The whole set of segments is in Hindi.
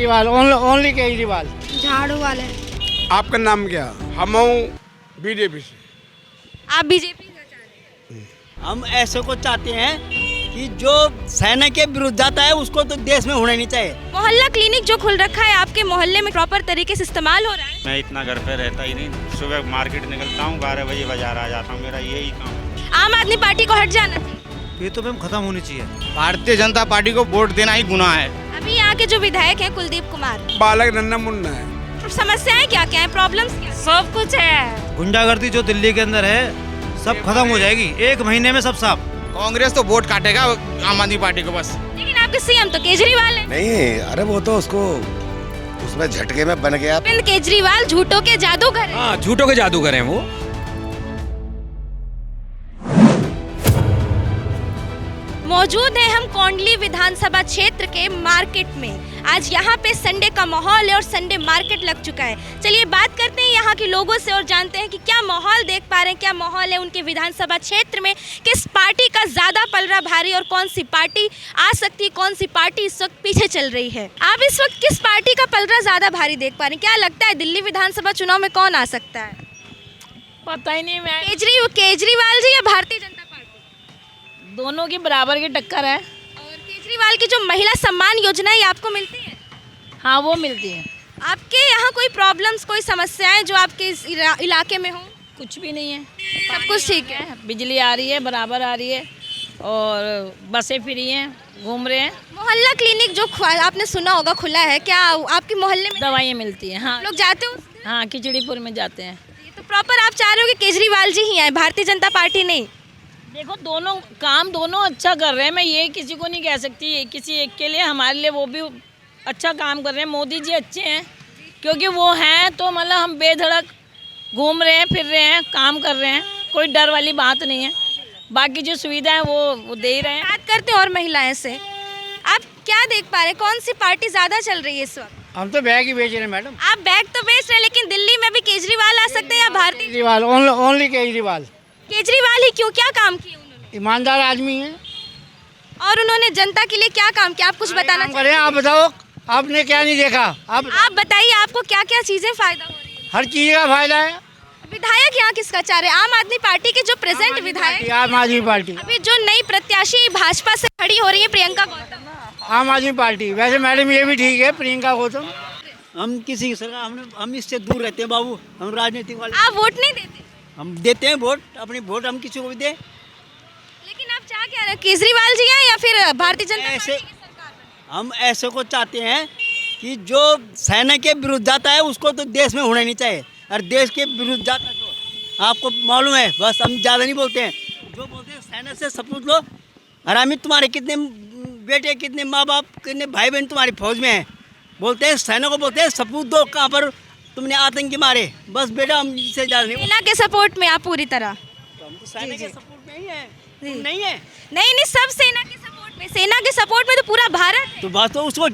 केजरीवाल, ओनली केजरीवाल। झाड़ू वाले। आपका नाम क्या? हम बीजेपी से। आप बीजेपी का चाह रहे हैं? हम ऐसे को चाहते हैं कि जो सेना के विरुद्ध जाता है उसको तो देश में होना ही नहीं चाहिए। मोहल्ला क्लिनिक जो खुल रखा है आपके मोहल्ले में प्रॉपर तरीके से इस्तेमाल हो रहा है? मैं इतना घर पे रहता ही नहीं, सुबह मार्केट निकलता हूँ, 12 बजे बाजार आ जाता हूँ, मेरा यही काम है। आम आदमी पार्टी को हट जाना चाहिए। ये तो मैम खत्म होनी चाहिए। भारतीय जनता पार्टी को वोट देना ही गुनाह है। अभी यहाँ के जो विधायक हैं कुलदीप कुमार, बालक नन्ना मुन्ना है। तो समस्याएं क्या क्या है, प्रॉब्लम्स क्या है? सब कुछ है। गुंडागर्दी जो दिल्ली के अंदर है सब खत्म हो जाएगी 1 महीने में, सब साफ। कांग्रेस तो वोट काटेगा आम आदमी पार्टी को बस। लेकिन आपके सीएम तो केजरीवाल है। नहीं, अरे वो तो उसको उसमें झटके में बन गया। अरविंद केजरीवाल झूठों के जादूगर हैं। हाँ, झूठों के जादूगर हैं वो। मौजूद है हम कोंडली विधानसभा क्षेत्र के मार्केट में। आज यहाँ पे संडे का माहौल है और संडे मार्केट लग चुका है। चलिए बात करते हैं यहाँ के लोगों से और जानते हैं कि क्या माहौल देख पा रहे हैं, क्या माहौल है उनके विधानसभा क्षेत्र में, किस पार्टी का ज्यादा पलड़ा भारी और कौन सी पार्टी आ सकती है, कौन सी पार्टी इस वक्त पीछे चल रही है। आप इस वक्त किस पार्टी का पलड़ा ज्यादा भारी देख पा रहे हैं? क्या लगता है दिल्ली विधानसभा चुनाव में कौन आ सकता है? पता ही नहीं। मैं केजरीवाल जी या भारतीय जनता पार्टी? दोनों की बराबर की टक्कर है। और केजरीवाल की जो महिला सम्मान योजना है ये आपको मिलती है? हाँ, वो मिलती है। आपके यहाँ कोई प्रॉब्लम्स, कोई समस्याएं जो आपके इस इलाके में हो? कुछ भी नहीं है, सब कुछ ठीक है। बिजली आ रही है, बराबर आ रही है, और बसें फ्री हैं, घूम रहे हैं। मोहल्ला क्लिनिक जो आपने सुना होगा खुला है, क्या आपके मोहल्ले में दवाइयाँ मिलती हैं? हाँ, लोग जाते हो? हाँ, खिचड़ीपुर में जाते हैं। तो प्रॉपर आप चाह रहे हो कि केजरीवाल जी ही आए, भारतीय जनता पार्टी नहीं? देखो, दोनों काम दोनों अच्छा कर रहे हैं। मैं ये किसी को नहीं कह सकती किसी एक के लिए, हमारे लिए वो भी अच्छा काम कर रहे हैं। मोदी जी अच्छे हैं क्योंकि वो हैं, तो मतलब हम बेधड़क घूम रहे हैं, फिर रहे हैं, काम कर रहे हैं, कोई डर वाली बात नहीं है। बाकी जो सुविधा है वो दे ही रहे हैं। बात करते हैं और महिलाएं से। आप क्या देख पा रहे हैं, कौन सी पार्टी ज्यादा चल रही है इस वक्त? हम तो बैग ही बेच रहे हैं मैडम। आप बैग तो बेच रहे हैं, लेकिन दिल्ली में भी केजरीवाल आ सकते हैं या भारतीय? केजरीवाल, ओनली केजरीवाल। केजरीवाल ही क्यों, क्या काम किए उन्होंने? ईमानदार आदमी है। और उन्होंने जनता के लिए क्या काम किया, आप कुछ बताना काम करें। आप बताओ, आपने क्या नहीं देखा? आप बताइए, आपको क्या क्या चीजें फायदा हो रही है? हर चीज का फायदा है। विधायक यहाँ किसका चाह रहे हैं? आम आदमी पार्टी के जो प्रेजेंट विधायक, आम आदमी पार्टी। अभी जो नई प्रत्याशी भाजपा से खड़ी हो रही है प्रियंका गौतम, आम आदमी पार्टी। वैसे मैडम ये भी ठीक है, प्रियंका गौतम। हम किसी की सरकार, हम इससे दूर रहते हैं बाबू। हम राजनीतिक वाले, आप वोट नहीं देते? हम देते हैं वोट, अपनी वोट हम किसी को भी दें। लेकिन आप चाह क्या रहे हैं, केजरीवाल जी हैं या फिर भारतीय जनता पार्टी की सरकार बने? हम ऐसे को चाहते हैं कि जो सेना के विरुद्ध जाता है उसको तो देश में होना ही नहीं चाहिए। और देश के विरुद्ध जाता है तो आपको मालूम है, बस हम ज़्यादा नहीं बोलते हैं। जो बोलते हैं सेना से सब पूछ लो। हरामी, तुम्हारे कितने बेटे, कितने माँ बाप, कितने भाई बहन तुम्हारी फौज में हैं? बोलते हैं सेना को, बोलते हैं सपूत दो, कहाँ पर तुमने आतंकी मारे। बस बेटा, हम इससे ज़्यादा नहीं। सेना के सपोर्ट में आप पूरी तरह? तो हम तो सेना के सपोर्ट में ही है। नहीं है? नहीं, सब सेना के सपोर्ट में। सेना के सपोर्ट में तो पूरा भारत है। तो बस तो उसको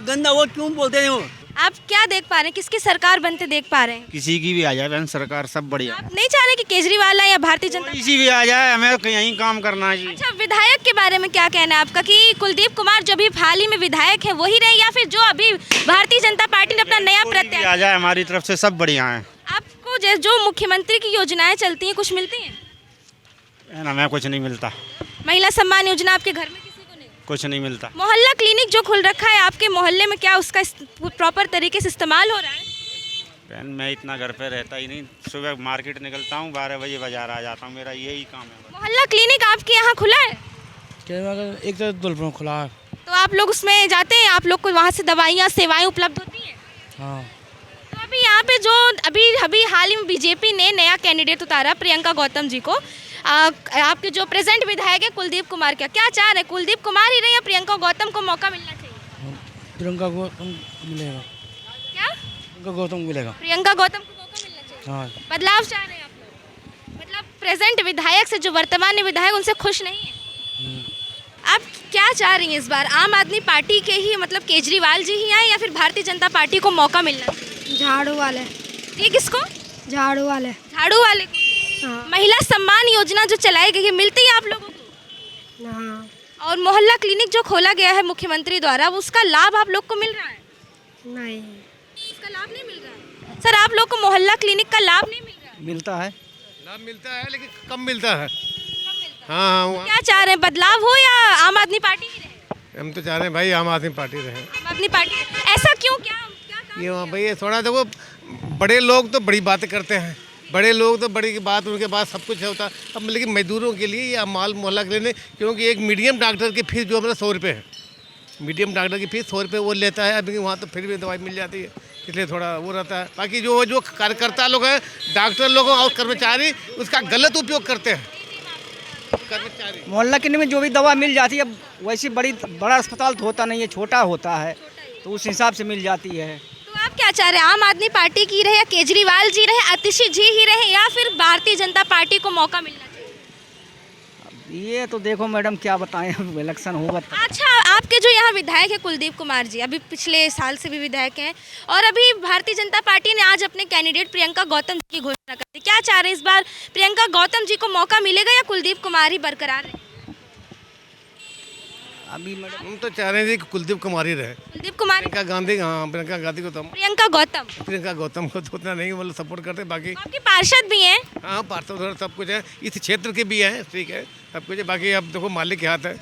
गंदा वो क्यों बोलते हैं? वो आप क्या देख पा रहे हैं, किसकी सरकार बनते देख पा रहे हैं? किसी की भी आ जाए बहन, सरकार सब बढ़िया। आप नहीं चाह रहे कि केजरीवाल आए या भारतीय जनता? किसी भी आ जाए, हमें यहीं काम करना है जी। अच्छा, विधायक के बारे में क्या कहना है आपका कि कुलदीप कुमार जो भी हाल ही में विधायक है वही रहे, या फिर जो अभी भारतीय जनता पार्टी ने अपना नया प्रत्याशी आ जाए, हमारी तरफ से सब बढ़िया है। आपको जो मुख्यमंत्री की योजनाएं चलती हैं कुछ मिलती हैं? हमें कुछ नहीं मिलता। महिला सम्मान योजना आपके घर में किसी को नहीं? कुछ नहीं मिलता। मोहल्ला क्लिनिक जो खुल रखा है आपके मोहल्ले में, क्या उसका प्रॉपर तरीके से इस्तेमाल हो रहा है? बहन, मैं इतना घर पे रहता ही नहीं, सुबह मार्केट निकलता हूँ, 12 बजे बाजार आ जाता हूँ, मेरा यही काम है। मोहल्ला क्लिनिक आपके यहाँ खुला है? एक तो दुलपुर खुला है। तो आप लोग उसमें जाते हैं, आप लोग को वहाँ से दवाइयाँ सेवाएं उपलब्ध होती हैं? हाँ। तो अभी यहाँ पे जो अभी हाल ही में बीजेपी ने नया कैंडिडेट उतारा प्रियंका गौतम जी को, आपके जो प्रेजेंट विधायक है कुलदीप कुमार, क्या चाह रहे हैं, कुलदीप कुमार ही रहे या प्रियंका गौतम को मौका मिलना चाहिए? प्रियंका गौतम मिलेगा। क्या? प्रियंका गौतम मिलेगा। प्रियंका गौतम को मौका मिलना चाहिए। हाँ। बदलाव चाह रहे हैं आप लोग? मतलब प्रेजेंट विधायक से जो वर्तमान विधायक उनसे खुश नहीं है? आप क्या चाह रही हैं इस बार, आम आदमी पार्टी के ही मतलब केजरीवाल जी ही आए या फिर भारतीय जनता पार्टी को मौका मिलना चाहिए? झाड़ू वाले। ये किसको? झाड़ू वाले। झाड़ू वाले को? हाँ। महिला सम्मान योजना जो चलाई गई है मिलती है आप लोगों को? हाँ। और मोहल्ला क्लिनिक जो खोला गया है मुख्यमंत्री द्वारा, उसका लाभ आप लोग को मिल रहा है? नहीं, उसका लाभ नहीं मिल रहा है। सर, आप लोग को मोहल्ला क्लिनिक का लाभ नहीं मिल रहा है? मिलता है, लाभ मिलता है लेकिन कम मिलता है। कब मिलता है? हाँ हाँ, क्या चाह रहे हैं, बदलाव हो या आम आदमी पार्टी ही रहे? हम तो चाह रहे हैं भाई आम आदमी पार्टी रहे। आम आदमी पार्टी, ऐसा क्यों, क्या क्या काम? ये वहाँ भाई ये थोड़ा देखो, बड़े लोग तो बड़ी बातें करते हैं, बड़े लोग तो बड़ी की बात, उनके पास सब कुछ होता। अब लेकिन मजदूरों के लिए या माल मोहल्ला के लिए, क्योंकि एक मीडियम डॉक्टर की फीस जो हमारा 100 रुपये है, मीडियम डॉक्टर की फीस 100 रुपये वो लेता है। अभी वहाँ तो फिर भी दवाई मिल जाती है, इसलिए थोड़ा वो रहता है। बाकी जो कार्यकर्ता लोग हैं, डॉक्टर लोग और कर्मचारी उसका गलत उपयोग करते हैं। कर्मचारी मोहल्ला क्लिनिक में जो भी दवा मिल जाती है, वैसी बड़ा अस्पताल तो होता नहीं है, छोटा होता है, तो उस हिसाब से मिल जाती है। तो आप क्या चाह रहे हैं, आम आदमी पार्टी की रहे या केजरीवाल जी रहे, आतिशी जी ही रहे, या फिर भारतीय जनता पार्टी को मौका मिलना चाहिए? ये तो देखो मैडम, क्या बताएं, अब इलेक्शन होगा तो। अच्छा, आपके जो यहाँ विधायक है कुलदीप कुमार जी, अभी पिछले साल से भी विधायक हैं, और अभी भारतीय जनता पार्टी ने आज अपने कैंडिडेट प्रियंका गौतम जी की घोषणा कर दी। क्या चाह रहे हैं, इस बार प्रियंका गौतम जी को मौका मिलेगा या कुलदीप कुमार ही बरकरार रहे? अभी मैडम हम तो चाह रहे हैं कि कुलदीप कुमार ही रहे। कुलदीप कुमार, प्रियंका गांधी, हाँ प्रियंका गांधी को तो हम, प्रियंका गौतम को तो उतना नहीं मतलब सपोर्ट करते। बाकी आपके पार्षद भी हैं। हाँ पार्षद थोड़ा सब कुछ है, इस क्षेत्र के भी हैं, ठीक है, सब कुछ है। बाकी अब देखो मालिक के हाथ है,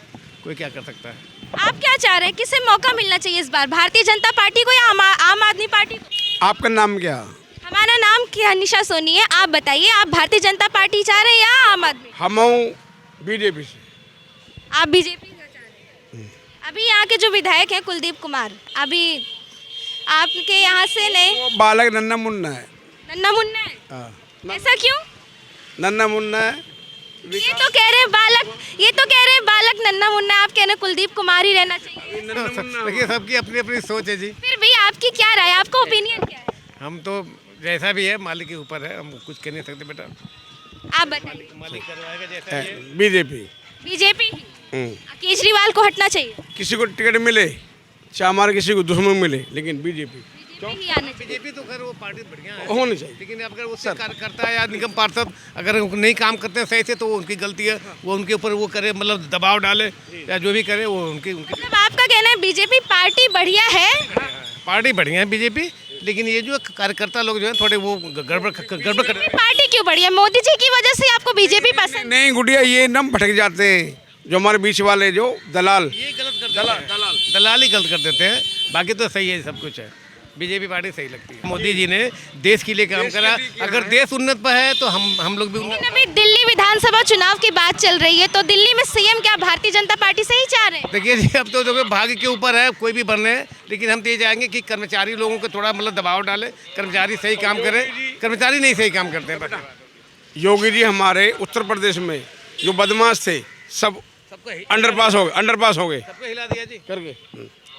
कोई क्या कर सकता है। आप क्या चाह रहे हैं, किसे मौका मिलना चाहिए इस बार, भारतीय जनता पार्टी को या आम आदमी पार्टी को? आपका नाम क्या? हमारा नाम निशा सोनी है। आप बताइए, आप भारतीय जनता पार्टी चाह रहे हैं या आम आदमी? हम बीजेपी से। आप बीजेपी का चाह रहे हैं? अभी यहाँ के जो विधायक हैं कुलदीप कुमार, अभी आपके यहाँ से नहीं, वो बालक नन्ना मुन्ना है। नन्ना मुन्ना है? हाँ, ऐसा क्यों? नन्ना मुन्ना है। ये तो कह रहे हैं बालक नन्ना मुन्ना, आप कह रहे हैं कुलदीप कुमार ही रहना चाहिए। देखिए सबकी अपनी अपनी सोच है जी। फिर भी आपकी क्या राय, आपका ओपिनियन क्या है? हम तो जैसा भी है मालिक के ऊपर है, हम कुछ कह नहीं सकते बेटा। आप बताइए। मालिक करवाएगा जैसा है। बीजेपी। बीजेपी ही? केजरीवाल को हटना चाहिए? किसी को टिकट मिले, चाहे हमारे किसी को दुश्मन मिले, लेकिन बीजेपी ही आना चाहिए। बीजेपी तो खैर वो पार्टी बढ़िया है, होनी चाहिए, लेकिन अगर वो कार्यकर्ता या निगम पार्षद अगर नहीं काम करते हैं सही से, तो वो उनकी गलती है, वो उनके ऊपर वो करे, मतलब दबाव डाले या जो भी करे, वो उनकी मतलब आपका कहना है बीजेपी पार्टी बढ़िया है? पार्टी बढ़िया है बीजेपी, लेकिन ये जो कार्यकर्ता लोग जो है थोड़े वो गड़बड़ कर। पार्टी क्यों बढ़िया, मोदी जी की वजह से आपको बीजेपी पसंद? नहीं गुड़िया, ये नम भटक जाते हैं जो हमारे बीच वाले जो दलाल, ये गलत कर दलाल ही गलत कर देते हैं। बाकी तो सही है, सब कुछ है, बीजेपी पार्टी सही लगती है। मोदी जी ने देश के लिए काम करा, अगर देश उन्नत पर है तो हम लोग भी उन्नत। अभी दिल्ली विधानसभा चुनाव की बात चल रही है, तो दिल्ली में सीएम क्या भारतीय जनता पार्टी से ही चाह रहे हैं? देखिए जी, अब तो देखो भाग्य के ऊपर है, कोई भी बनने, लेकिन हम तो ये चाहेंगे कि कर्मचारी लोगों को थोड़ा मतलब दबाव डाले, कर्मचारी सही काम करें, कर्मचारी नहीं सही काम करते हैं। योगी जी हमारे उत्तर प्रदेश में जो बदमाश थे सब अंडरपास हो गए, सबको हिला दिया जी करके।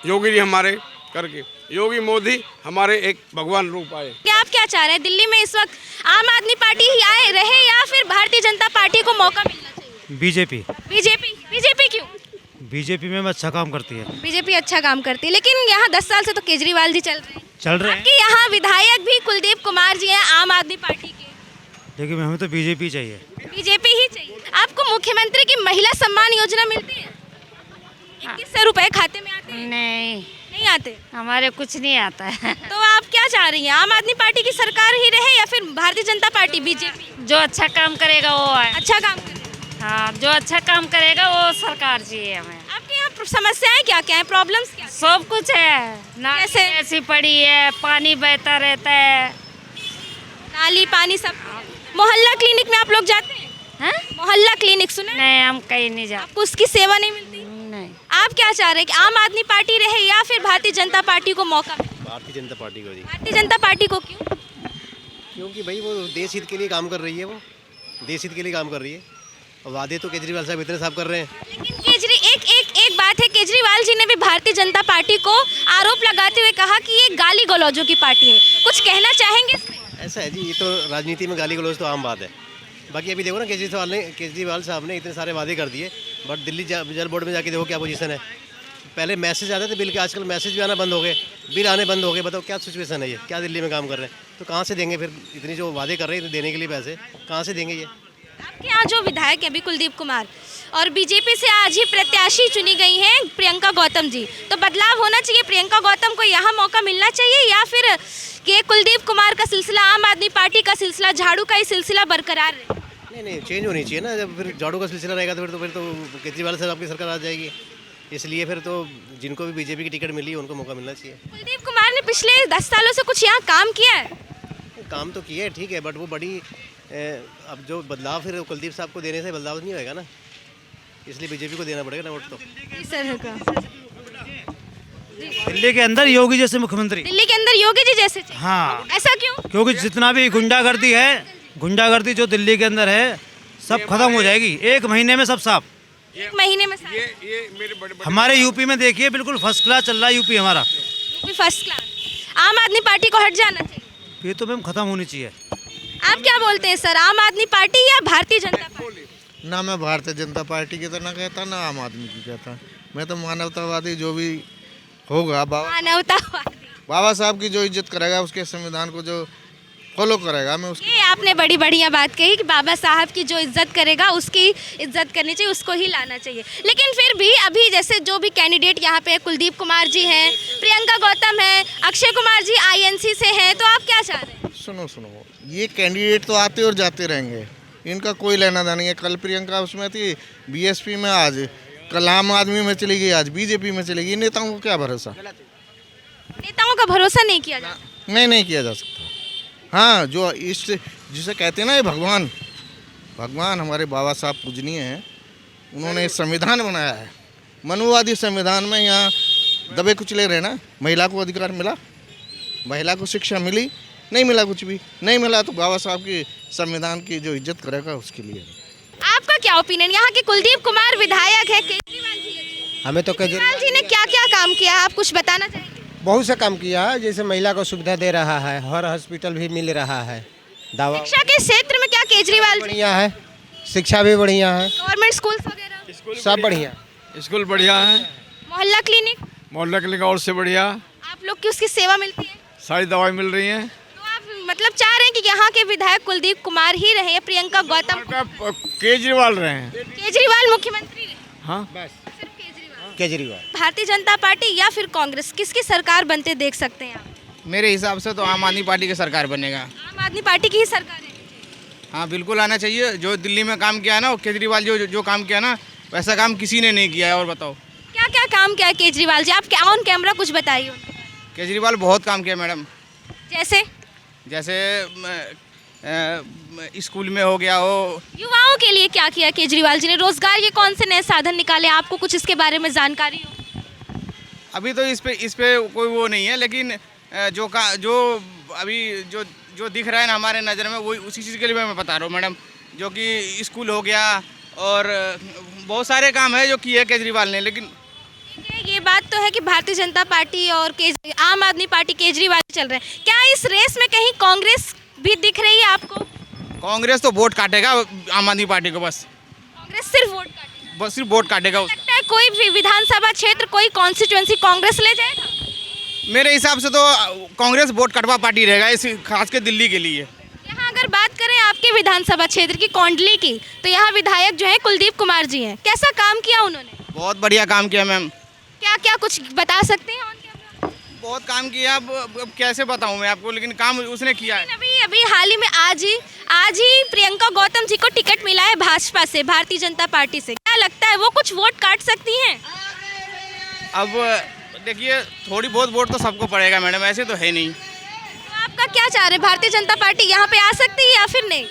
योगी जी हमारे करके, योगी मोदी हमारे एक भगवान रूप आए। क्या आप क्या चाह रहे हैं, दिल्ली में इस वक्त आम आदमी पार्टी ही आए रहे या फिर भारतीय जनता पार्टी को मौका मिलना चाहिए? बीजेपी क्यों? बीजेपी में अच्छा काम करती है। बीजेपी अच्छा काम करती है, लेकिन यहाँ 10 साल से तो केजरीवाल जी चल रहे हैं। आपके यहाँ विधायक भी कुलदीप कुमार जी हैं आम आदमी पार्टी के, लेकिन हमें तो बीजेपी चाहिए। बीजेपी ही चाहिए। आपको मुख्यमंत्री की महिला सम्मान योजना मिलती है? 2100 रुपए खाते में आते हैं? नहीं आते, हमारे कुछ नहीं आता है। तो आप क्या चाह रही हैं, आम आदमी पार्टी की सरकार ही रहे या फिर भारतीय जनता पार्टी बीजेपी? जो अच्छा काम करेगा वो है। अच्छा काम करेगा। हाँ, जो अच्छा काम करेगा वो सरकार चाहिए हमें। आपके यहाँ समस्याएं क्या क्या है, प्रॉब्लम्स क्या? सब कुछ है, कैसे? ऐसी पड़ी है, पानी बहता रहता है, नाली पानी सब। मोहल्ला क्लिनिक में आप लोग जाते हैं? मोहल्ला क्लिनिक सुना है? नहीं, हम कहीं नहीं जाते। आपको उसकी सेवा नहीं मिलती? नहीं। आप क्या चाह रहे हैं कि आम आदमी पार्टी रहे या फिर भारतीय जनता पार्टी को मौका मिले? भारतीय जनता पार्टी को जी। भारतीय जनता पार्टी को क्यों? क्योंकि भाई वो देश हित के लिए काम कर रही है, वो देश हित के लिए काम कर रही है, और वादे तो केजरीवाल साहब इतने साफ कर रहे हैं। लेकिन एक बात है, केजरीवाल जी ने भी भारतीय जनता पार्टी को आरोप लगाते हुए कहा कि ये गाली गलौजों की पार्टी है, कुछ कहना चाहेंगे इसमें? ऐसा है जी, ये तो राजनीति में गाली गलौज तो आम बात है। बाकी अभी देखो ना, केजरीवाल साहब ने इतने सारे वादे कर दिए, बट दिल्ली जल बोर्ड में जाके देखो क्या पोजीशन है। पहले मैसेज आते थे बिल के, आजकल मैसेज भी आना बंद हो गए, बिल आने बंद हो गए। बताओ क्या सिचुएशन है, ये क्या दिल्ली में काम कर रहे हैं, तो कहाँ से देंगे फिर? इतनी जो वादे कर रहे हैं देने के लिए पैसे कहाँ से देंगे ये? आपके यहाँ जो विधायक है अभी कुलदीप कुमार और बीजेपी से आज ही प्रत्याशी चुनी गई हैं प्रियंका गौतम जी, तो बदलाव होना चाहिए, प्रियंका गौतम को यहाँ मौका मिलना चाहिए या फिर कि कुलदीप कुमार का सिलसिला, आम आदमी पार्टी का सिलसिला, झाड़ू का ही सिलसिला बरकरार रहे? नहीं, चेंज होनी चाहिए ना। जब फिर झाड़ू का सिलसिला रहेगा तो फिर तो केजरीवाल साहब आपकी सरकार आ जाएगी। इसलिए फिर तो जिनको भी बीजेपी की टिकट मिली है उनको मौका मिलना चाहिए। कुलदीप कुमार ने पिछले 10 सालों से कुछ यहाँ काम किया है? काम तो किया है, ठीक है, बट वो बड़ी अब जो बदलाव फिर कुलदीप साहब को देने से बदलाव नहीं होएगा ना, इसलिए बीजेपी को देना पड़ेगा ना वोट तो। इस तरह का दिल्ली के अंदर योगी जैसे मुख्यमंत्री, दिल्ली के अंदर योगी जी जैसे? हाँ, ऐसा क्यों? क्योंकि जितना भी गुंडागर्दी जो दिल्ली के अंदर है सब खत्म हो जाएगी 1 महीने में, सब साफ। 1 महीने में? हमारे यूपी में देखिए बिल्कुल फर्स्ट क्लास चल रहा है यूपी हमारा। UP first class. आम आदमी पार्टी को हट जाना चाहिए? ये तो मैम खत्म होनी चाहिए। आप क्या बोलते हैं सर, आम आदमी पार्टी या भारतीय जनता पार्टी? ना मैं भारतीय जनता पार्टी की तो ना कहता, ना आम आदमी की कहता। मैं तो मानवतावादी, जो भी होगा बाबा साहब की जो इज्जत करेगा, उसके संविधान को जो फॉलो करेगा, मैं उसकी। ये आपने बड़ी बढ़िया बात कही कि बाबा साहब की जो इज्जत करेगा उसकी इज्जत करनी चाहिए, उसको ही लाना चाहिए। लेकिन फिर भी अभी जैसे जो भी कैंडिडेट यहाँ पे कुलदीप कुमार जी हैं, प्रियंका गौतम हैं, अक्षय कुमार जी INC से हैं, तो आप क्या चाह रहे हैं? सुनो, ये कैंडिडेट तो आते और जाते रहेंगे, इनका कोई लेना देना नहीं है। कल प्रियंका उसमें थी BSP में, आज कल आम आदमी में चली गई, आज BJP में चली गई। नेताओं को क्या भरोसा? नेताओं का भरोसा नहीं किया जाता? नहीं किया जा सकता। हाँ, जो इस जिसे कहते हैं ना, ये भगवान हमारे बाबा साहब पूजनीय हैं। उन्होंने संविधान बनाया है, मनुवादी संविधान में यहाँ दबे कुचले रहे ना। महिला को अधिकार मिला, महिला को शिक्षा मिली, नहीं मिला, कुछ भी नहीं मिला, तो बाबा साहब की संविधान की जो इज्जत करेगा उसके लिए। आपका क्या ओपिनियन? यहाँ के कुलदीप कुमार विधायक है, केजरीवाल जी, हमें तो केजरीवाल जी ने क्या क्या काम किया है, आप कुछ बताना चाहेंगे? बहुत सा काम किया है, जैसे महिला को सुविधा दे रहा है, हर हॉस्पिटल भी मिल रहा है, दवा। शिक्षा के क्षेत्र में क्या केजरीवाल बढ़िया है, शिक्षा भी बढ़िया है, गवर्नमेंट स्कूल वगैरह सब बढ़िया। स्कूल बढ़िया है, मोहल्ला क्लिनिक और से बढ़िया। आप लोग की उसकी सेवा मिलती है, सारी दवाई मिल रही हैं। तो आप मतलब चाह रहे हैं कि यहाँ के विधायक कुलदीप कुमार ही रहे, प्रियंका गौतम? केजरीवाल रहे हैं। केजरीवाल मुख्यमंत्री रहे? हाँ, सिर्फ केजरीवाल। भारतीय जनता पार्टी या फिर कांग्रेस, किसकी सरकार बनते देख सकते हैं आप? मेरे हिसाब से तो आम आदमी पार्टी की सरकार बनेगा। आम आदमी पार्टी की ही सरकार है? हाँ, बिल्कुल आना चाहिए। जो दिल्ली में काम किया ना, केजरीवाल जो काम किया ना, वैसा काम किसी ने नहीं किया है। और बताओ क्या क्या काम किया है केजरीवाल जी? आप ऑन कैमरा कुछ बताइए। केजरीवाल बहुत काम किया मैडम। जैसे स्कूल में हो गया हो। युवाओं के लिए क्या किया केजरीवाल जी ने? रोजगार के कौन से नए साधन निकाले? आपको कुछ इसके बारे में जानकारी हो? अभी तो इस पे कोई वो नहीं है, लेकिन जो अभी जो दिख रहा है ना हमारे नज़र में, वो उसी चीज़ के लिए मैं बता रहा हूँ मैडम। जो कि स्कूल हो गया और बहुत सारे काम है जो किए केजरीवाल ने। लेकिन ये बात तो है कि भारतीय जनता पार्टी और आम आदमी पार्टी केजरीवाल चल रहे हैं। क्या इस रेस में कहीं कांग्रेस भी दिख रही है आपको? कांग्रेस तो वोट काटेगा आम आदमी पार्टी को, बस कांग्रेस सिर्फ वोट काटेगा? बस सिर्फ वोट काटेगा। लगता है कोई भी विधानसभा क्षेत्र, कोई कॉन्स्टिट्यूएंसी कांग्रेस ले जाएगा? मेरे हिसाब से तो कांग्रेस वोट कटवा पार्टी रहेगा, इस खासकर दिल्ली के लिए। यहाँ अगर बात करें आपके विधानसभा क्षेत्र की, कोंडली की, तो यहाँ विधायक जो है कुलदीप कुमार जी हैं। कैसा काम किया उन्होंने? बहुत बढ़िया काम किया मैम। क्या क्या कुछ बता सकते हैं? बहुत काम किया, अब कैसे बताऊं मैं आपको, लेकिन काम उसने किया है। अभी हाल ही में आज ही प्रियंका गौतम जी को टिकट मिला है भाजपा से, भारतीय जनता पार्टी से। क्या लगता है वो कुछ वोट काट सकती हैं? अब देखिए, थोड़ी बहुत वोट तो सबको पड़ेगा मैडम, ऐसे तो है नहीं। तो आपका क्या चाह रहे हैं, भारतीय जनता पार्टी यहाँ पे आ सकती है या फिर नहीं?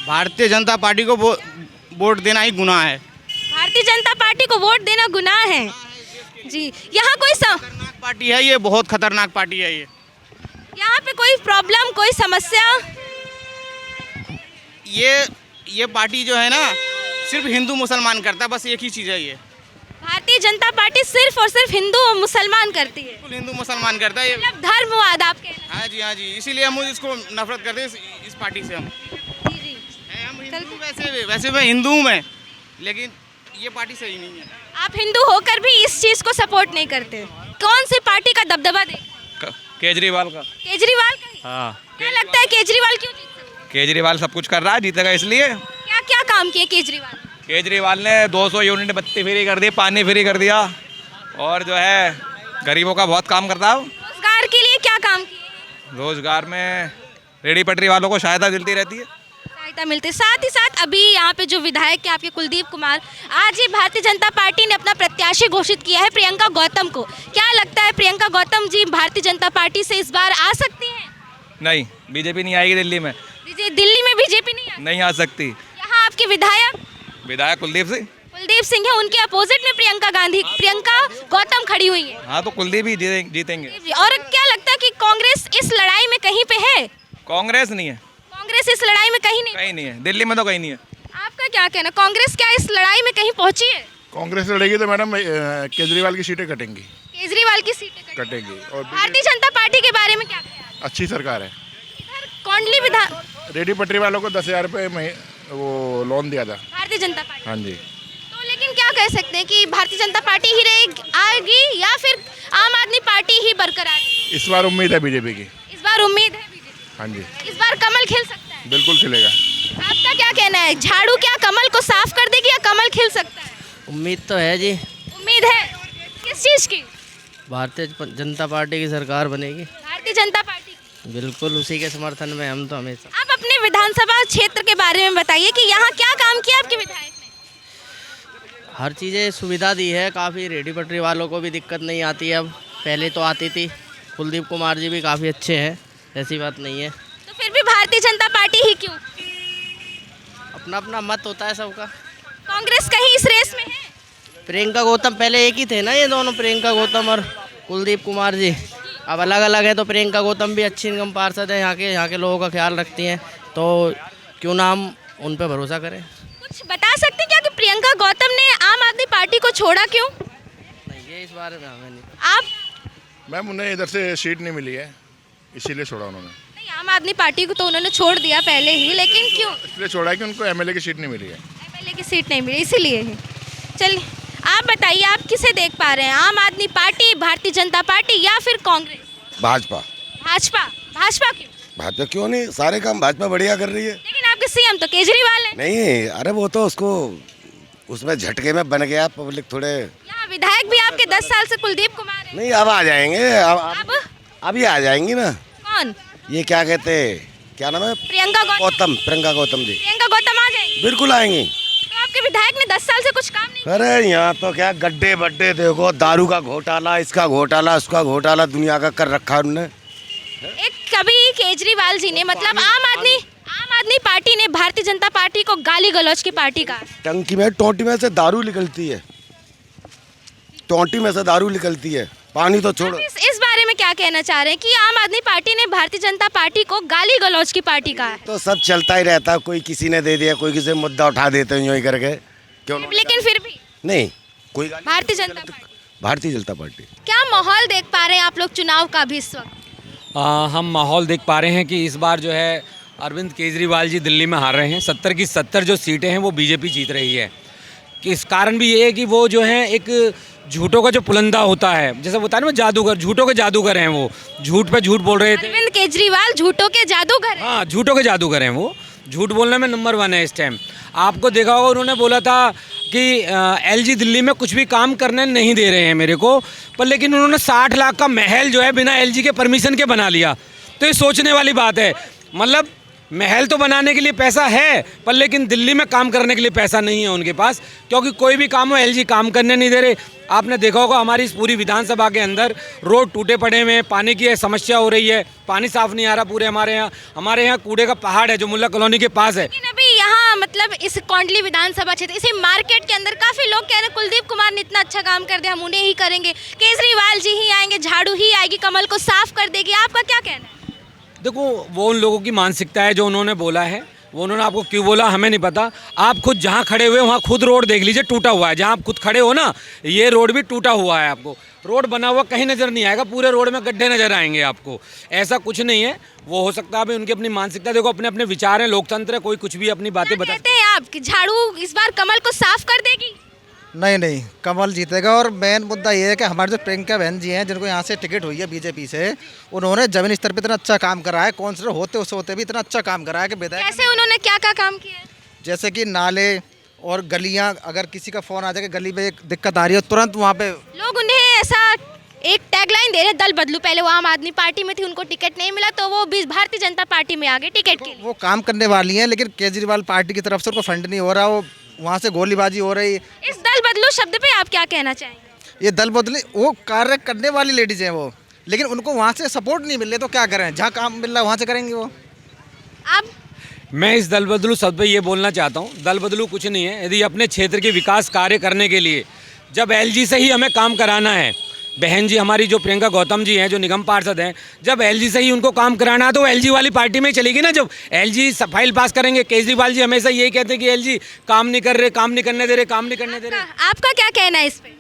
भारतीय जनता पार्टी को वोट देना ही गुनाह है। भारतीय जनता पार्टी को वोट देना गुनाह है जी। यहाँ कोई खतरनाक पार्टी है ये, बहुत खतरनाक पार्टी है ये। यहाँ पे कोई प्रॉब्लम, कोई समस्या? ये पार्टी जो है ना, सिर्फ हिंदू मुसलमान करता है, बस एक ही चीज़ है ये। भारतीय जनता पार्टी सिर्फ और सिर्फ हिंदू और मुसलमान करती है? हिंदू मुसलमान करता है, मतलब धर्मवाद आप कह रहे हैं? हाँ जी, इसीलिए हम इसको नफरत करते हैं इस पार्टी से। हम वैसे मैं हिंदू हूँ मैं, लेकिन ये पार्टी सही नहीं है। आप हिंदू होकर भी इस चीज़ को सपोर्ट नहीं करते? कौन सी पार्टी का दबदबा दे? केजरीवाल का। केजरीवाल का? हाँ। क्या लगता है केजरीवाल क्यों जीत सकते? केजरीवाल सब कुछ कर रहा है, जीतेगा इसलिए। क्या क्या काम किए केजरीवाल? केजरीवाल ने 200 यूनिट बत्ती फ्री कर दी, पानी फ्री कर दिया, और जो है गरीबों का बहुत काम करता है। रोजगार के लिए क्या काम किए? रोजगार में रेडी पटरी वालों को सहायता मिलती रहती है। सहायता मिलती है। साथ ही साथ अभी यहाँ पे जो विधायक है आपके कुलदीप कुमार, आज ही भारतीय जनता पार्टी ने अपना प्रत्याशी घोषित किया है प्रियंका गौतम को। क्या लगता है प्रियंका गौतम जी भारतीय जनता पार्टी से इस बार आ सकती हैं? नहीं, बीजेपी नहीं आएगी दिल्ली में। दिल्ली में बीजेपी नहीं आ सकती। यहाँ आपके विधायक कुलदीप सिंह है, उनके अपोजिट में प्रियंका गौतम खड़ी हुई है। हाँ, तो कुलदीप ही जीतेंगे। और क्या लगता है कि कांग्रेस इस लड़ाई में कहीं पे है? कांग्रेस नहीं है। कांग्रेस इस लड़ाई में कहीं नहीं है, दिल्ली में तो कहीं नहीं है। आपका क्या कहना, कांग्रेस क्या इस लड़ाई में कहीं पहुंची है? कांग्रेस लड़ेगी तो मैडम केजरीवाल की सीटें कटेंगी। केजरीवाल की सीटें कटेगी। और भारतीय जनता पार्टी के बारे में क्या कहना? अच्छी सरकार है। कौंडली विधान रेडी पटरी वालों को 10,000 रुपये वो लोन दिया था भारतीय जनता पार्टी। हाँ जी। तो लेकिन क्या कह सकते हैं कि भारतीय जनता पार्टी ही आएगी या फिर आम आदमी पार्टी ही बरकरार? इस बार उम्मीद है बीजेपी की। इस बार उम्मीद है बीजेपी? हाँ जी। इस बार कमल खिल सकता है? बिल्कुल खिलेगा। आपका क्या कहना है, झाड़ू क्या कमल को साफ कर देगी या कमल खिल सकता है? उम्मीद तो है जी। उम्मीद है किस चीज की? भारतीय जनता पार्टी की सरकार बनेगी। भारतीय जनता पार्टी की? बिल्कुल उसी के समर्थन में हम तो हमेशा। आप अपने विधानसभा क्षेत्र के बारे में बताइए कि यहाँ क्या काम किया आपके विधायक ने? हर चीज़ें सुविधा दी है, काफ़ी रेडी पटरी वालों को भी दिक्कत नहीं आती है अब, पहले तो आती थी। कुलदीप कुमार जी भी काफ़ी अच्छे हैं, ऐसी बात नहीं है। तो फिर भी भारतीय जनता पार्टी ही क्यों? अपना अपना मत होता है सबका। कांग्रेस कहीं इस रेस में है? प्रियंका गौतम पहले एक ही थे ना, ये दोनों, प्रियंका गौतम और कुलदीप कुमार जी। अब अलग अलग है, तो प्रियंका गौतम भी अच्छी इनकम पार्षद है, यहाँ के लोगों का ख्याल रखती हैं, तो क्यों ना हम उन पर भरोसा करें। कुछ बता सकते हैं क्या कि प्रियंका गौतम ने आम आदमी पार्टी को छोड़ा क्यों? नहीं, ये इस बारे में हमें नहीं। आप मैम उन्हें इधर से सीट नहीं मिली है, इसीलिए छोड़ा उन्होंने। नहीं, आम आदमी पार्टी को तो उन्होंने छोड़ दिया पहले ही, लेकिन क्यों? इसलिए छोड़ा है कि उनको एमएलए की सीट नहीं मिली है। एमएलए की सीट नहीं मिली इसीलिए ही। चलिए आप बताइए, आप किसे देख पा रहे हैं, आम आदमी पार्टी, भारतीय जनता पार्टी या फिर कांग्रेस? भाजपा। भाजपा क्यों? भाजपा क्यों नहीं, सारे काम भाजपा बढ़िया कर रही है। लेकिन आपके सीएम तो केजरीवाल है। नहीं, अरे वो तो उसको उसमें झटके में बन गया, पब्लिक थोड़े। यहाँ विधायक भी आपके 10 साल से कुलदीप कुमार है। नहीं, अब आ जाएंगे, अब अभी आ जाएंगी ना। कौन? ये क्या कहते हैं, क्या नाम है? प्रियंका गौतम जी। प्रियंका गौतम आ जाएंगी? बिल्कुल आएंगी। तो आपके विधायक ने 10 साल से कुछ काम नहीं? अरे यहाँ तो क्या गड्ढे बड्ढे देखो, दारू का घोटाला, इसका घोटाला, उसका घोटाला दुनिया का कर रखा उन्होंने। एक कभी केजरीवाल जी ने मतलब आम आदमी पार्टी ने भारतीय जनता पार्टी को गाली गलौज की पार्टी कहा। टंकी में, टोंटी में से दारू निकलती है, टोंटी में से दारू निकलती है, पानी तो छोड़ो। इस बारे में क्या कहना चाह रहे हैं कि आम आदमी पार्टी ने भारतीय जनता पार्टी को गाली गलौज की पार्टी कहा है? तो सब चलता ही रहता है, कोई किसी ने दे दिया, कोई किसी मुद्दा उठा देते हैं यूं ही करके। क्यों? लेकिन फिर भी नहीं, कोई भारतीय जनता पार्टी। क्या माहौल देख पा रहे हैं आप लोग चुनाव का भी इस वक्त? हम माहौल देख पा रहे हैं कि इस बार जो है अरविंद केजरीवाल जी दिल्ली में हार रहे हैं। 70 की 70 जो सीटें हैं वो बीजेपी जीत रही है। कि इस कारण भी ये है कि वो जो है एक झूठों का जो पुलंदा होता है, जैसे होता है ना, जादूगर, झूठों के जादूगर हैं वो, झूठ पे झूठ बोल रहे थे। अरविंद केजरीवाल झूठों के जादूगर हैं। हाँ, झूठों के जादूगर हैं वो, झूठ बोलने में नंबर 1 है इस टाइम। आपको देखा होगा उन्होंने बोला था कि एलजी दिल्ली में कुछ भी काम करने नहीं दे रहे हैं मेरे को, पर लेकिन उन्होंने 60 लाख का महल जो है बिना एलजी के परमिशन के बना लिया। तो ये सोचने वाली बात है, मतलब महल तो बनाने के लिए पैसा है, पर लेकिन दिल्ली में काम करने के लिए पैसा नहीं है उनके पास, क्योंकि कोई भी काम हो एलजी काम करने नहीं दे रहे। आपने देखा होगा हमारी इस पूरी विधानसभा के अंदर रोड टूटे पड़े हुए हैं, पानी की समस्या हो रही है, पानी साफ नहीं आ रहा पूरे हमारे यहाँ कूड़े का पहाड़ है जो मुल्ला कॉलोनी के पास है। लेकिन अभी यहाँ मतलब इस कौंडली विधानसभा क्षेत्र, इसी मार्केट के अंदर काफी लोग कह रहे हैं कुलदीप कुमार ने इतना अच्छा काम कर दिया, हम उन्हें ही करेंगे, केजरीवाल जी ही आएंगे, झाड़ू ही आएगी, कमल को साफ कर देगी। आपका क्या कहना है? देखो, वो उन लोगों की मानसिकता है जो उन्होंने बोला है, वो उन्होंने आपको क्यों बोला हमें नहीं पता। आप खुद जहाँ खड़े हुए वहाँ खुद रोड देख लीजिए, टूटा हुआ है। जहाँ आप खुद खड़े हो ना, ये रोड भी टूटा हुआ है। आपको रोड बना हुआ कहीं नज़र नहीं आएगा, पूरे रोड में गड्ढे नज़र आएंगे आपको। ऐसा कुछ नहीं है, वो हो सकता है उनकी अपनी मानसिकता। देखो, अपने अपने विचार हैं, लोकतंत्र है, कोई कुछ भी अपनी बातें बताते हैं। आप कि झाड़ू इस बार कमल को साफ कर देगी? नहीं, कमल जीतेगा। और मेन मुद्दा ये है कि हमारे जो प्रियंका बहन जी हैं, जिनको यहाँ से टिकट हुई है बीजेपी से, उन्होंने जमीन स्तर पे इतना अच्छा काम करा है, काउंसलर होते भी इतना अच्छा काम करा है कि विधायक। कैसे उन्होंने क्या काम किया है? जैसे कि नाले और गलियां, अगर किसी का फ़ोन आ जाए कि गली में एक दिक्कत आ रही है, तुरंत वहाँ पे लोग उन्हें ऐसा एक टैगलाइन दे रहे हैं, दल बदलू। पहले वो आम आदमी पार्टी में थी, उनको टिकट नहीं मिला तो वो भारतीय जनता पार्टी में आ गए टिकट के लिए। वो काम करने वाली हैं, लेकिन केजरीवाल पार्टी की तरफ से उनको फंड नहीं हो रहा, वो वहाँ से गोलीबाजी हो रही। इस दल बदलू शब्द पे आप क्या कहना चाहेंगे? ये दल बदले, वो कार्य करने वाली लेडीज हैं वो, लेकिन उनको वहाँ से सपोर्ट नहीं मिल रही, तो क्या करें? जहाँ काम मिल रहा है वहाँ से करेंगे वो। आप मैं इस दल बदलू शब्द पे ये बोलना चाहता हूँ, दल बदलू कुछ नहीं है। यदि अपने क्षेत्र के विकास कार्य करने के लिए जब एलजी से ही हमें काम कराना है, बहन जी हमारी जो प्रियंका गौतम जी हैं, जो निगम पार्षद हैं, जब एलजी से ही उनको काम कराना है तो एलजी वाली पार्टी में ही चलेगी ना। जब एलजी फाइल पास करेंगे, केजरीवाल जी हमेशा यही कहते हैं कि एलजी काम नहीं कर रहे, काम नहीं करने दे रहे, काम नहीं करने दे रहे। आपका क्या कहना है इस पे?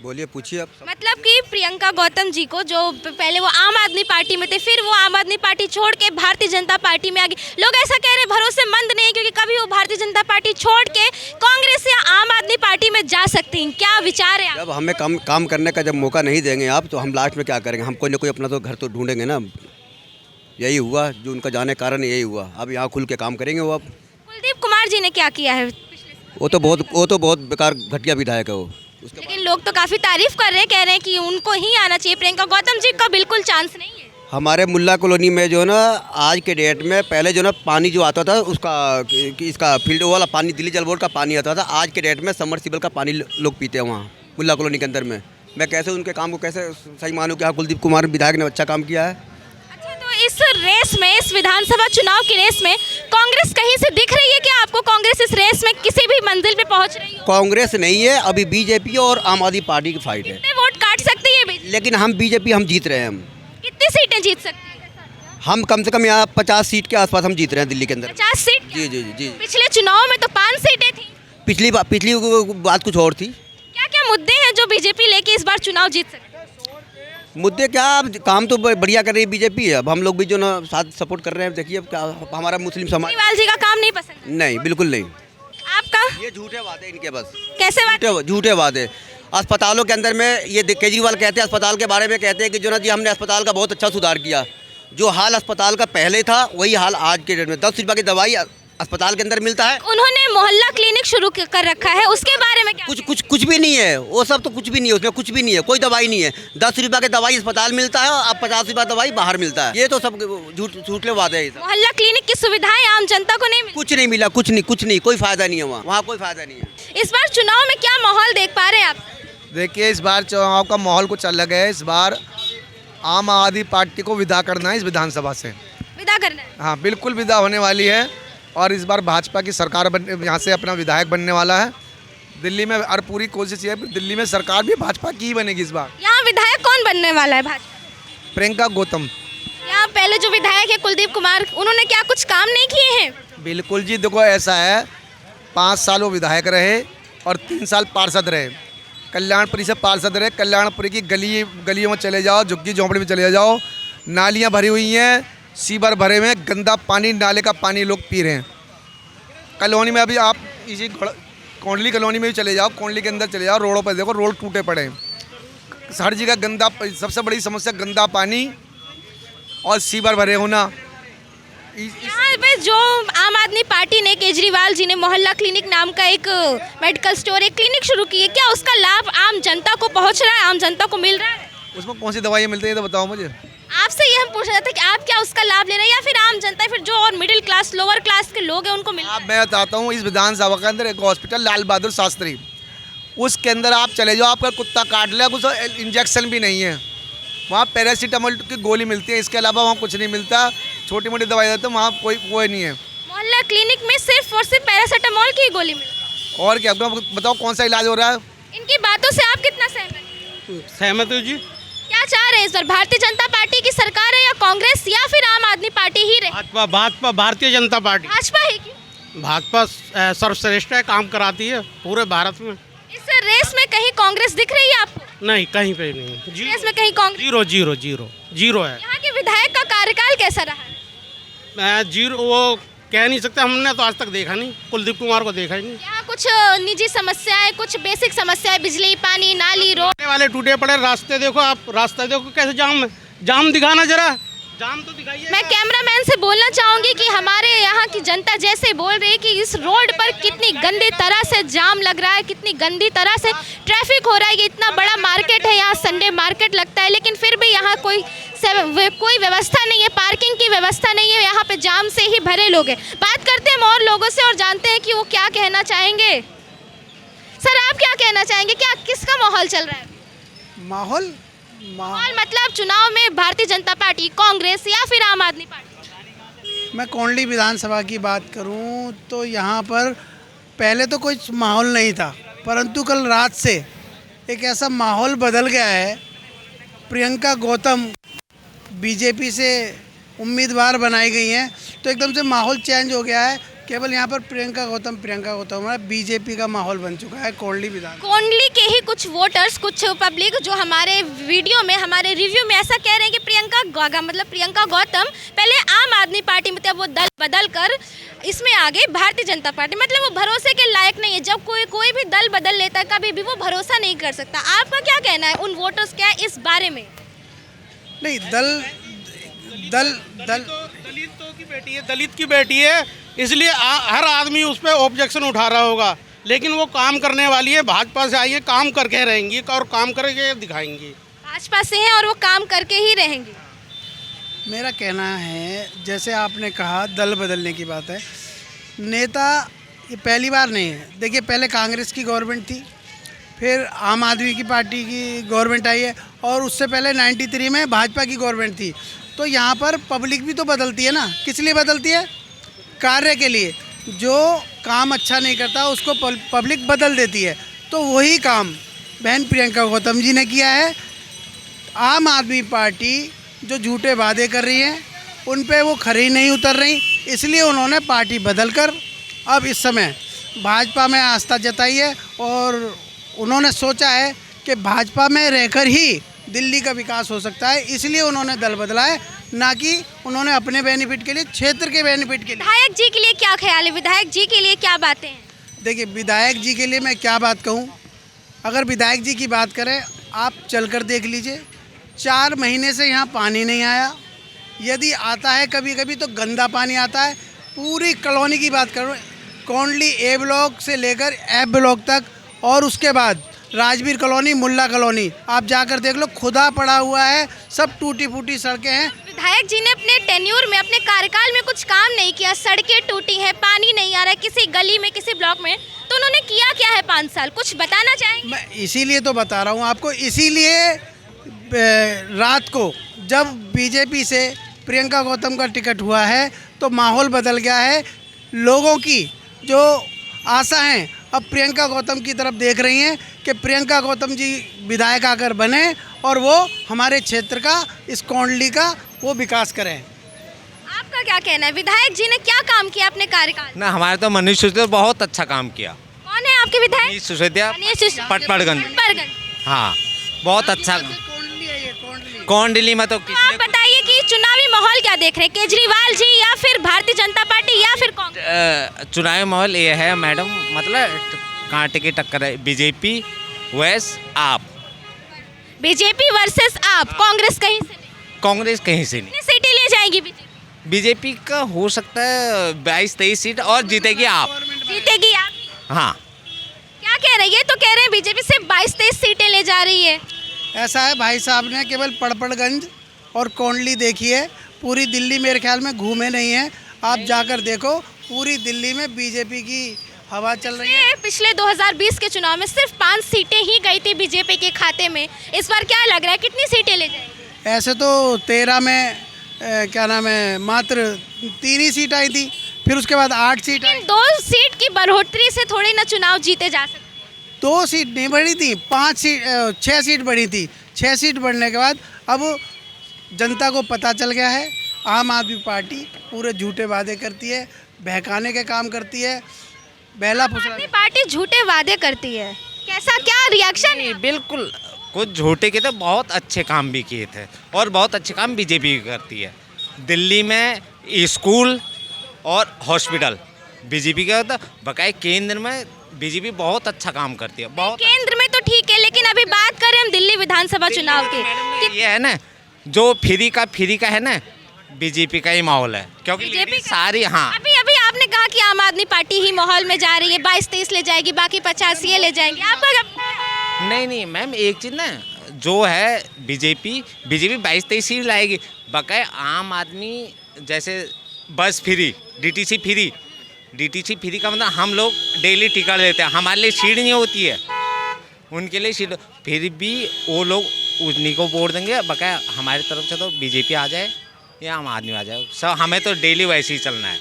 बोलिए, पूछिए आप। मतलब कि प्रियंका गौतम जी को, जो पहले वो आम आदमी पार्टी में थे, फिर वो आम आदमी पार्टी छोड़ के भारतीय जनता पार्टी में आ गए। लोग ऐसा कह रहे हैं भरोसेमंद नहीं है, क्योंकि कभी वो भारतीय जनता पार्टी छोड़ के कांग्रेस या आम आदमी पार्टी में जा सकती हैं। क्या विचार है? जब हमें काम करने का जब मौका नहीं देंगे आप, तो हम लास्ट में क्या करेंगे? हम कोई ना कोई अपना तो घर तो ढूंढेंगे ना। यही हुआ, जो उनका जाने कारण यही हुआ। अब यहाँ खुल के काम करेंगे वो। अब कुलदीप कुमार जी ने क्या किया है? वो तो बहुत बेकार घटिया विधायक है वो। लेकिन लोग तो काफी तारीफ कर रहे हैं, कह रहे हैं कि उनको ही आना चाहिए। प्रियंका गौतम जी का बिल्कुल चांस नहीं है। हमारे मुल्ला कॉलोनी में जो है ना, आज के डेट में, पहले जो ना पानी जो आता था उसका, इसका फिल्टर वाला पानी, दिल्ली जल बोर्ड का पानी आता था। आज के डेट में सबमर्सिबल का पानी लोग पीते हैं वहाँ मुल्ला कॉलोनी के अंदर में। मैं कैसे उनके काम को कैसे सही मानूँ कि हाँ कुलदीप कुमार विधायक ने अच्छा काम किया है। तो इस रेस में, इस विधानसभा चुनाव की रेस में कांग्रेस कहीं से दिख रही है कि आपको? कांग्रेस इस रेस में किसी भी मंजिल पे पहुंच रही है? कांग्रेस नहीं है, अभी बीजेपी और आम आदमी पार्टी की फाइट है। कितने वोट काट सकती है बीजेपी? लेकिन हम बीजेपी हम जीत रहे हैं। हम कितनी सीटें जीत सकती है? हम कम से कम यहाँ 50 सीट के आसपास हम जीत रहे हैं दिल्ली के अंदर। 50 सीट? जी जी जी। पिछले चुनाव में तो 5 सीटें थी। पिछली बात कुछ और थी। क्या क्या मुद्दे हैं जो बीजेपी लेके इस बार चुनाव जीत सकती है? मुद्दे क्या, काम तो बढ़िया कर रही है बीजेपी है। अब हम लोग भी जो ना साथ सपोर्ट कर रहे हैं। देखिए अब क्या हमारा मुस्लिम समाज, केजरीवाल जी का काम नहीं पसंद? नहीं, बिल्कुल नहीं। आपका? ये झूठे वादे इनके, बस कैसे झूठे वादे। अस्पतालों के अंदर में ये केजरीवाल कहते हैं, अस्पताल के बारे में कहते हैं कि जो ना जी हमने अस्पताल का बहुत अच्छा सुधार किया। जो हाल अस्पताल का पहले था वही हाल आज के डेट में। 10 रुपये की दवाई अस्पताल के अंदर मिलता है। उन्होंने मोहल्ला क्लिनिक शुरू कर रखा है, उसके बारे में क्या? कुछ भी नहीं है वो सब, तो कुछ भी नहीं है उसमें, कुछ भी नहीं है, कोई दवाई नहीं है। 10 रुपये की दवाई अस्पताल मिलता है, अब 50 रुपये दवाई बाहर मिलता है। ये तो सब झूठे वादे हैं। मोहल्ला क्लिनिक की सुविधाएं आम जनता को नहीं मिली? कुछ नहीं मिला, कुछ नहीं, कोई फायदा नहीं है वहाँ कोई फायदा नहीं है। इस बार चुनाव में क्या माहौल देख पा रहे हैं आप? देखिए, इस बार चुनाव का माहौल कुछ अलग है। इस बार आम आदमी पार्टी को विदा करना है इस विधानसभा से। विदा करना है? हाँ, बिल्कुल विदा होने वाली है। और इस बार भाजपा की सरकार यहाँ से अपना विधायक बनने वाला है दिल्ली में। और पूरी कोशिश है दिल्ली में सरकार भी भाजपा की ही बनेगी इस बार। यहाँ विधायक कौन बनने वाला है भाजपा? प्रियंका गौतम। यहाँ पहले जो विधायक है कुलदीप कुमार, उन्होंने क्या कुछ काम नहीं किए हैं? बिल्कुल जी, देखो ऐसा है, 5 साल वो विधायक रहे और 3 साल पार्षद रहे। कल्याणपुरी से पार्षद रहे। कल्याणपुरी की गलियों में चले जाओ, झुग्गी झोंपड़ी में चले जाओ, नालियाँ भरी हुई हैं, सीवर भरे हुए हैं, गंदा पानी, नाले का पानी लोग पी रहे हैं। कॉलोनी में अभी आप इसी कोंडली कॉलोनी में भी चले जाओ, कोंडली के अंदर चले जाओ, रोडों पर देखो, रोड टूटे पड़े हैं। हर जगह गंदा, सबसे बड़ी समस्या गंदा पानी और सीवर भरे होना। यहाँ पे जो आम आदमी पार्टी ने, केजरीवाल जी ने मोहल्ला क्लिनिक नाम का एक मेडिकल स्टोर, एक क्लिनिक शुरू की है, क्या उसका लाभ आम जनता को पहुँच रहा है? आम जनता को मिल रहा है? उसमें कौन सी दवाइयाँ मिलती है तो बताओ मुझे। आपसे ये हम पूछ रहे थे कि आप क्या उसका लाभ ले रहे हैं, या फिर आम जनता, फिर जो और मिडिल क्लास, लोअर क्लास के लोग हैं उनको मिल रहा है? मैं बताता हूँ, इस विधानसभा के अंदर एक हॉस्पिटल लाल बहादुर शास्त्री, उसके अंदर आप चले जाओ, आपका कुत्ता काट ले, कुछ इंजेक्शन भी नहीं है। वहाँ पैरासीटामोल की गोली मिलती है, इसके अलावा वहाँ कुछ नहीं मिलता। छोटी मोटी दवाई देते हैं, वहाँ कोई नहीं है। मोहल्ला क्लिनिक में सिर्फ और सिर्फ पैरासीटामोल की गोली मिलती है। और क्या बताओ कौन सा इलाज हो रहा है? इनकी बातों से आप कितना सहमत हो जी? क्या चाह रहे हैं इस बार? भारतीय जनता पार्टी की सरकार है या कांग्रेस, या फिर आम आदमी पार्टी ही रहे? भाजपा, भारतीय जनता पार्टी। भाजपा है क्यों? भाजपा सर्वश्रेष्ठ है, काम कराती है पूरे भारत में। इस रेस में कहीं कांग्रेस दिख रही है आपको? नहीं, कहीं पे नहीं। रेस में कहीं कांग्रेस? जीरो है। यहाँ के विधायक का कार्यकाल कैसा रहा? जीरो, वो कह नहीं सकते, हमने तो आज तक देखा नहीं, कुलदीप कुमार को देखा ही नहीं। यहाँ कुछ निजी समस्याएं, कुछ बेसिक समस्याएं, बिजली, पानी, नाली, रोड वाले टूटे पड़े रास्ते, देखो आप, रास्ता देखो कैसे जाम है। जाम दिखाना जरा, जाम तो दिखाइए। मैं कैमरामैन से बोलना चाहूंगी कि हमारे यहाँ की जनता जैसे बोल रही है कि इस रोड पर कितनी गंदी तरह से जाम लग रहा है, कितनी गंदी तरह से ट्रैफिक हो रहा है। ये इतना बड़ा मार्केट है, यहाँ संडे मार्केट लगता है, लेकिन फिर भी यहाँ कोई व्यवस्था नहीं है, पार्किंग की व्यवस्था नहीं है, यहाँ पे जाम से ही भरे लोग हैं। बात करते हैं हम और लोगों से और जानते हैं कि वो क्या कहना चाहेंगे। सर, आप क्या कहना चाहेंगे, क्या किसका माहौल चल रहा है? माहौल मतलब चुनाव में भारतीय जनता पार्टी, कांग्रेस या फिर आम आदमी पार्टी? मैं कोंडली विधानसभा की बात करूं तो यहाँ पर पहले तो कोई माहौल नहीं था, परंतु कल रात से एक ऐसा माहौल बदल गया है। प्रियंका गौतम बीजेपी से उम्मीदवार बनाई गई हैं, तो एकदम से माहौल चेंज हो गया है। केवल यहाँ पर प्रियंका गौतम बीजेपी का माहौल बन चुका है कोंडली विधान। कोंडली के ही कुछ वोटर्स, कुछ पब्लिक जो हमारे वीडियो में, हमारे रिव्यू में ऐसा कह रहे हैं कि प्रियंका गौतम पहले आम आदमी पार्टी में थे, वो दल बदल कर इसमें आ गई भारतीय जनता पार्टी। मतलब वो भरोसे के लायक नहीं है। जब कोई भी दल बदल लेता है, कभी भी वो भरोसा नहीं कर सकता। आपका क्या कहना है उन वोटर्स क्या है इस बारे में? नहीं, दलित की बेटी है, इसलिए हर आदमी उस पर ऑब्जेक्शन उठा रहा होगा, लेकिन वो काम करने वाली है, भाजपा से आई है, काम करके रहेंगी और काम करके दिखाएंगी। भाजपा से हैं और वो काम करके ही रहेंगी। मेरा कहना है, जैसे आपने कहा दल बदलने की बात है, नेता ये पहली बार नहीं है। देखिए, पहले कांग्रेस की गवर्नमेंट थी, फिर आम आदमी की पार्टी की गवर्नमेंट आई है, और उससे पहले 93 में भाजपा की गवर्नमेंट थी। तो यहाँ पर पब्लिक भी तो बदलती है ना। किस लिए बदलती है? कार्य के लिए। जो काम अच्छा नहीं करता उसको पब्लिक बदल देती है। तो वही काम बहन प्रियंका गौतम जी ने किया है। आम आदमी पार्टी जो झूठे वादे कर रही है, उन पे वो खरी नहीं उतर रही, इसलिए उन्होंने पार्टी बदलकर अब इस समय भाजपा में आस्था जताई है, और उन्होंने सोचा है कि भाजपा में रहकर ही दिल्ली का विकास हो सकता है, इसलिए उन्होंने दल बदला है, ना कि उन्होंने अपने बेनिफिट के लिए, क्षेत्र के बेनिफिट के लिए। विधायक जी के लिए क्या ख्याल है? विधायक जी के लिए क्या बातें हैं? देखिए, विधायक जी के लिए मैं क्या बात कहूँ। अगर विधायक जी की बात करें, आप चलकर देख लीजिए, 4 महीने से यहाँ पानी नहीं आया। यदि आता है कभी कभी तो गंदा पानी आता है। पूरी कॉलोनी की बात करूँ, कोंडली ए ब्लॉक से लेकर एफ ब्लॉक तक, और उसके बाद राजवीर कॉलोनी, मुल्ला कॉलोनी, आप जाकर देख लो, खुदा पड़ा हुआ है, सब टूटी फूटी सड़कें हैं। विधायक जी ने अपने टेन्यूर में, अपने कार्यकाल में कुछ काम नहीं किया, सड़कें टूटी हैं, पानी नहीं आ रहा है किसी गली में, किसी ब्लॉक में, तो उन्होंने किया क्या है 5 साल? कुछ बताना चाहेंगे? मैं इसीलिए तो बता रहा हूँ आपको। इसीलिए रात को जब बीजेपी से प्रियंका गौतम का टिकट हुआ है तो माहौल बदल गया है। लोगों की जो आशा है अब प्रियंका गौतम की तरफ देख रही हैं कि प्रियंका गौतम जी विधायक आकर बने और वो हमारे क्षेत्र का, इस कोंडली का वो विकास करें। आपका क्या कहना है? विधायक जी ने क्या काम किया अपने कार्यकाल में? ना, हमारे तो मनीष सिसोदिया बहुत अच्छा काम किया। कौन है आपके विधायक? मनीष सिसोदिया, पटपड़गंज। हाँ, बहुत अच्छा। कोंडली में तो आप बताइए कि चुनावी माहौल क्या देख रहे हैं? केजरीवाल जी या फिर भारतीय जनता पार्टी या फिर कांग्रेस? चुनावी माहौल ये है मैडम, मतलब कांटे की टक्कर है, बीजेपी वर्सेस आप। बीजेपी वर्सेस आप, कांग्रेस कहीं से नहीं? कांग्रेस कहीं से नहीं। कितनी सीटें ले जाएगी बीजेपी? बीजेपी का हो सकता है 22-23 सीट, और जीतेगी आप। जीतेगी आप? हाँ। क्या कह रहे हैं? ये तो कह रहे हैं बीजेपी सिर्फ 22-23 सीटें ले जा रही है। ऐसा है, भाई साहब ने केवल पड़पड़गंज और कोंडली देखी है, पूरी दिल्ली मेरे ख्याल में घूमे नहीं है। आप जाकर देखो, पूरी दिल्ली में बीजेपी की हवा चल रही है। पिछले 2020 के चुनाव में सिर्फ 5 सीटें ही गई थी बीजेपी के खाते में। इस बार क्या लग रहा है, कितनी सीटें ले जाएगी? ऐसे तो 13 में क्या नाम है, मात्र 3 ही सीट आई थी, फिर उसके बाद 8 सीट आई। 2 सीट की बढ़ोतरी से थोड़ी ना चुनाव जीते जा सकते। 2 सीट नहीं बढ़ी थी, 6 सीट बढ़ी थी। 6 सीट बढ़ने के बाद अब जनता को पता चल गया है, आम आदमी पार्टी पूरे झूठे वादे करती है, बहकाने के काम करती है, बहला फुसला। पार्टी झूठे वादे करती है, कैसा क्या रिएक्शन है? बिल्कुल, कुछ झूठे के तो बहुत अच्छे काम भी किए थे, और बहुत अच्छे काम बीजेपी करती है। दिल्ली में स्कूल और हॉस्पिटल बीजेपी का होता, बकाए केंद्र में बीजेपी बहुत अच्छा काम करती है। बहुत केंद्र में तो ठीक है, लेकिन अभी बात करें हम दिल्ली विधानसभा चुनाव की। ये है ना, जो फ्री का है ना, बीजेपी का ही माहौल है, क्योंकि बीजेपी सारी हाँ अभी अभी आपने कहा कि आम आदमी पार्टी ही माहौल में जा रही है, 22-23 ले जाएगी, बाकी 50 ये ले जाएंगे, आपका क्या? नहीं मैम, एक चीज़ ना जो है बीजेपी 22-23 सीट लाएगी, बकाया आम आदमी जैसे बस फ्री, डीटीसी फ्री का मतलब हम लोग डेली टिकट लेते हैं, हमारे लिए सीट नहीं होती है, उनके लिए सीट, फिर भी वो लोग उन्हीं को वोट देंगे, बकाया हमारी तरफ से तो बीजेपी आ जाए या आम आदमी आ जाए, सब हमें तो डेली वैसे ही चलना है।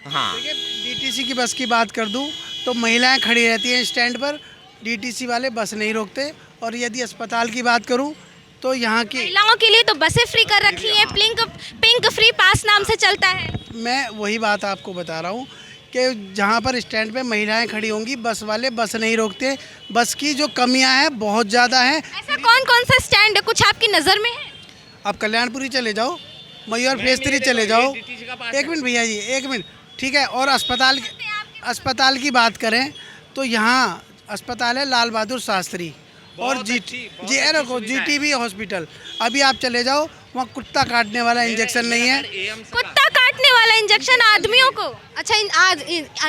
हाँ, डीटीसी की बस की बात कर दूं तो महिलाएं खड़ी रहती हैं स्टैंड पर, डीटीसी वाले बस नहीं रोकते। और यदि अस्पताल की बात करूं तो यहाँ की महिलाओं के लिए तो बसें फ्री कर रखी हैं, पिंक फ्री पास नाम से चलता है। मैं वही बात आपको बता रहा हूँ कि जहाँ पर स्टैंड पे महिलाएं खड़ी होंगी, बस वाले बस नहीं रोकते। बस की जो कमियाँ हैं बहुत ज़्यादा हैं। ऐसा कौन सा स्टैंड है कुछ आपकी नज़र में है? आप कल्याणपुरी चले जाओ, मयूर फेज 3 चले जाओ। एक मिनट भैया जी, एक मिनट, ठीक है। और अस्पताल की बात करें तो यहाँ अस्पताल है लाल बहादुर शास्त्री और जीटीबी हॉस्पिटल। अभी आप चले जाओ, वहाँ कुत्ता काटने वाला इंजेक्शन नहीं है। कुत्ता काटने वाला इंजेक्शन आदमियों को? अच्छा,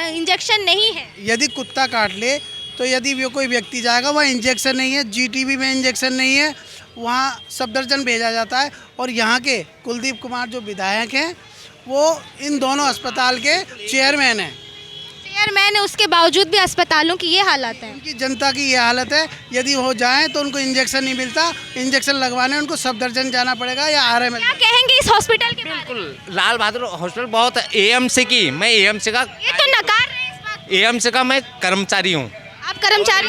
इंजेक्शन नहीं है। यदि कुत्ता काट ले तो यदि वो कोई व्यक्ति जाएगा, वहाँ इंजेक्शन नहीं है। जीटीबी में इंजेक्शन नहीं है, वहाँ सफदरजंग भेजा जाता है। और यहाँ के कुलदीप कुमार जो विधायक हैं, वो इन दोनों अस्पताल के चेयरमैन हैं। चेयरमैन है, उसके बावजूद भी अस्पतालों की ये हालत है। उनकी जनता की ये हालत है। यदि वो जाएं तो उनको इंजेक्शन नहीं मिलता, इंजेक्शन लगवाने उनको सफदरजंग जाना पड़ेगा या आरएमएल। क्या कहेंगे इस हॉस्पिटल के बारे में? लाल बहादुर हॉस्पिटल बहुत एएमसी की, मैं एएमसी का, ये तो नकार रहे हैं इस बात। एएमसी का मैं कर्मचारी हूँ। आप कर्मचारी?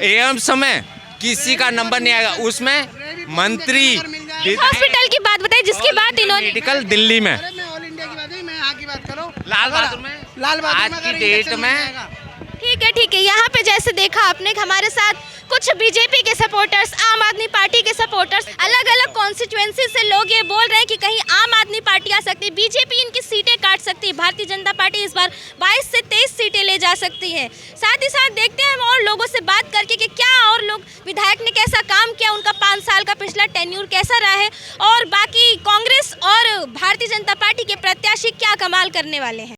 एएमसी में किसी का नंबर नहीं आएगा, उसमें मंत्री हॉस्पिटल की बात बताइए जिसकी बात इन्होंने, मेडिकल दिल्ली में लाल आज की डेट में। ठीक है। यहाँ पे जैसे देखा आपने हमारे साथ कुछ बीजेपी के सपोर्टर्स, आम आदमी पार्टी के सपोर्टर्स, अलग अलग कॉन्स्टिट्यूएंसी से लोग ये बोल रहे हैं कि कहीं आम आदमी पार्टी आ सकती है, बीजेपी इनकी सीटें काट सकती है, भारतीय जनता पार्टी इस बार 22 से 23 सीटें ले जा सकती है। साथ ही साथ देखते हैं हम और लोगों से बात करके कि क्या और लोग, विधायक ने कैसा काम किया, उनका 5 साल का पिछला टेन्यूर कैसा रहा है, और बाकी कांग्रेस और भारतीय जनता पार्टी के प्रत्याशी क्या कमाल करने वाले हैं।